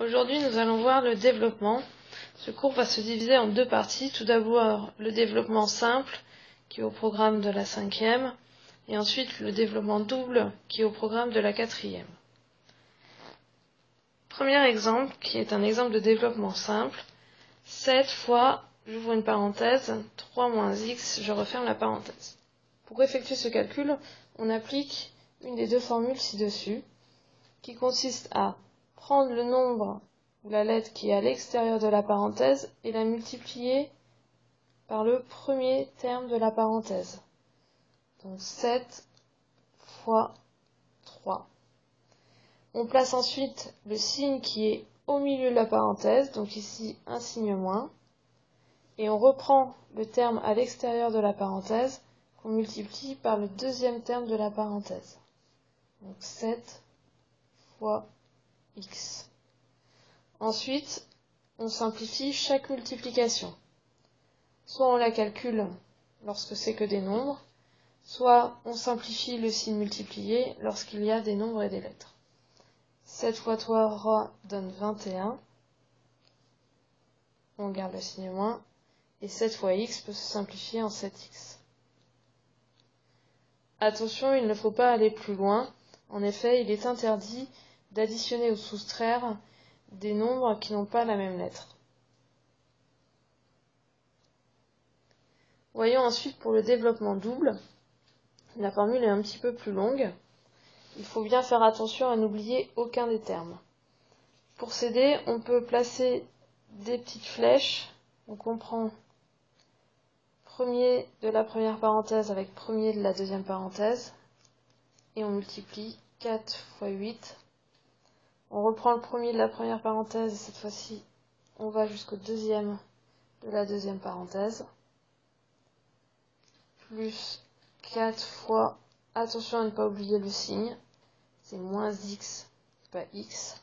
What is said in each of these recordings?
Aujourd'hui, nous allons voir le développement. Ce cours va se diviser en deux parties. Tout d'abord, le développement simple, qui est au programme de la 5e, et ensuite le développement double, qui est au programme de la 4e. Premier exemple, qui est un exemple de développement simple. 7 fois, j'ouvre une parenthèse, 3 moins x, je referme la parenthèse. Pour effectuer ce calcul, on applique une des deux formules ci-dessus, qui consiste à prendre le nombre ou la lettre qui est à l'extérieur de la parenthèse et la multiplier par le premier terme de la parenthèse. Donc 7 fois 3. On place ensuite le signe qui est au milieu de la parenthèse, donc ici un signe moins, et on reprend le terme à l'extérieur de la parenthèse qu'on multiplie par le deuxième terme de la parenthèse. Donc 7 fois x. Ensuite, on simplifie chaque multiplication. Soit on la calcule lorsque c'est que des nombres, soit on simplifie le signe multiplié lorsqu'il y a des nombres et des lettres. 7 fois 3 donne 21. On garde le signe moins. Et 7 fois x peut se simplifier en 7x. Attention, il ne faut pas aller plus loin. En effet, il est interdit d'additionner ou soustraire des nombres qui n'ont pas la même lettre. Voyons ensuite pour le développement double. La formule est un petit peu plus longue. Il faut bien faire attention à n'oublier aucun des termes. Pour s'aider, on peut placer des petites flèches. Donc on prend premier de la première parenthèse avec premier de la deuxième parenthèse. Et on multiplie 4 fois 8. On reprend le premier de la première parenthèse et cette fois-ci, on va jusqu'au deuxième de la deuxième parenthèse. Plus 4 fois, attention à ne pas oublier le signe, c'est moins x, pas x.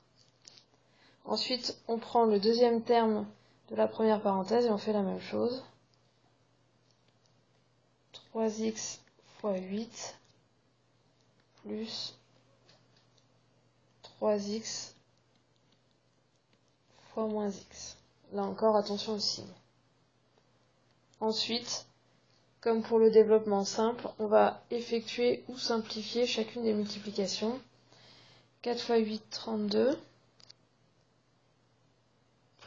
Ensuite, on prend le deuxième terme de la première parenthèse et on fait la même chose. 3x fois 8 plus 3x fois moins x. Là encore, attention au signe. Ensuite, comme pour le développement simple, on va effectuer ou simplifier chacune des multiplications. 4 fois 8, 32.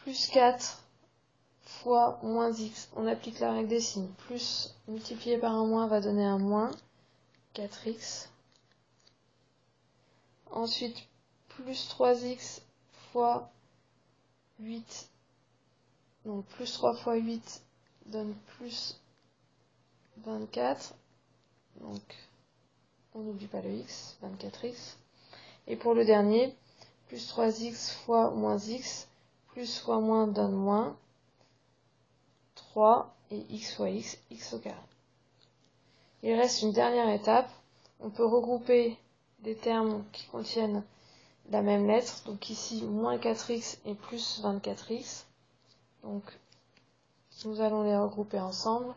Plus 4 fois moins x. On applique la règle des signes. Plus multiplié par un moins va donner un moins. 4x. Ensuite, plus 3x fois 8. Donc plus 3 fois 8 donne plus 24. Donc on n'oublie pas le x, 24x. Et pour le dernier, plus 3x fois moins x, plus fois moins donne moins 3 et x fois x, x au carré. Il reste une dernière étape. On peut regrouper des termes qui contiennent la même lettre. Donc ici, moins 4x et plus 24x. Donc nous allons les regrouper ensemble.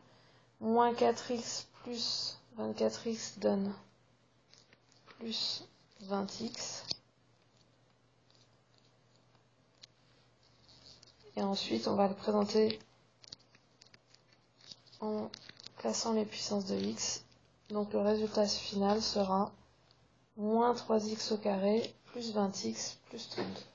Moins 4x plus 24x donne plus 20x. Et ensuite, on va le présenter en plaçant les puissances de x. Donc le résultat final sera moins 3x au carré plus 20x plus 32.